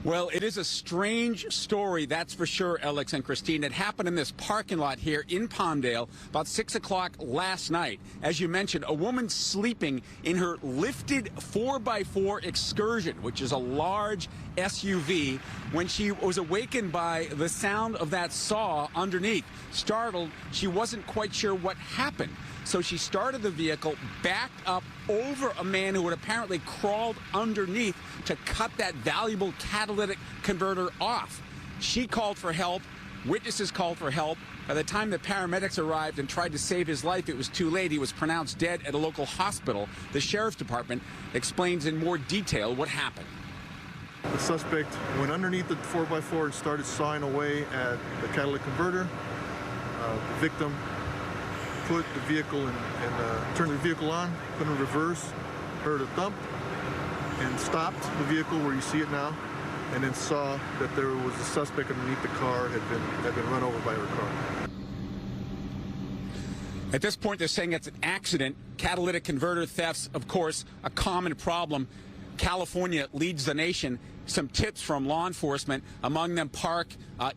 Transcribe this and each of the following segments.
Well, it is a strange story, that's for sure, Alex and Christine. It happened in this parking lot here in Palmdale about 6 o'clock last night. As you mentioned, a woman sleeping in her lifted 4x4 Excursion, which is a large SUV, when she was awakened by the sound of that saw underneath. Startled, she wasn't quite sure what happened. So she started the vehicle, backed up over a man who had apparently crawled underneath to cut that valuable catalytic converter off. She called for help. Witnesses called for help. By the time the paramedics arrived and tried to save his life, it was too late. He was pronounced dead at a local hospital. The sheriff's department explains in more detail what happened. The suspect went underneath the 4x4 and started sawing away at the catalytic converter. The victim put the vehicle and turned the vehicle on, put it in reverse, heard a thump, and stopped the vehicle where you see it now, and then saw that there was a suspect underneath the car had been run over by her car. At this point, they're saying it's an accident. Catalytic converter thefts, of course, a common problem. California leads the nation. Some tips from law enforcement, among them park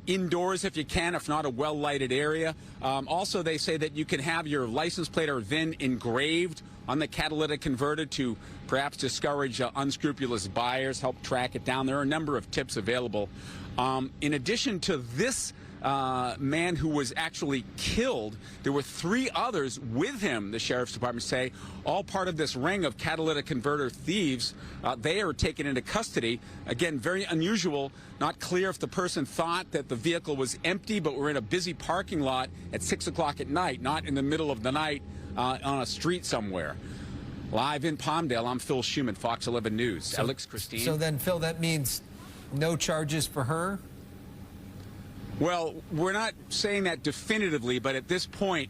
indoors if you can, if not a well-lighted area. Also, they say that you can have your license plate or VIN engraved on the catalytic converter to perhaps discourage unscrupulous buyers, help track it down. There are a number of tips available. In addition to this man who was actually killed, there were 3 others with him, the sheriff's department say, all part of this ring of catalytic converter thieves. They are taken into custody. Again, very unusual. Not clear if the person thought that the vehicle was empty, but we're in a busy parking lot at 6 o'clock at night, not in the middle of the night on a street somewhere. Live in Palmdale, I'm Phil Schuman, Fox 11 News. Alex, Christine. So then, Phil, that means no charges for her? Well, we're not saying that definitively, but at this point,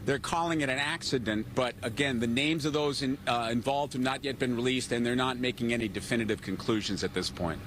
they're calling it an accident. But again, the names of those involved have not yet been released, and they're not making any definitive conclusions at this point.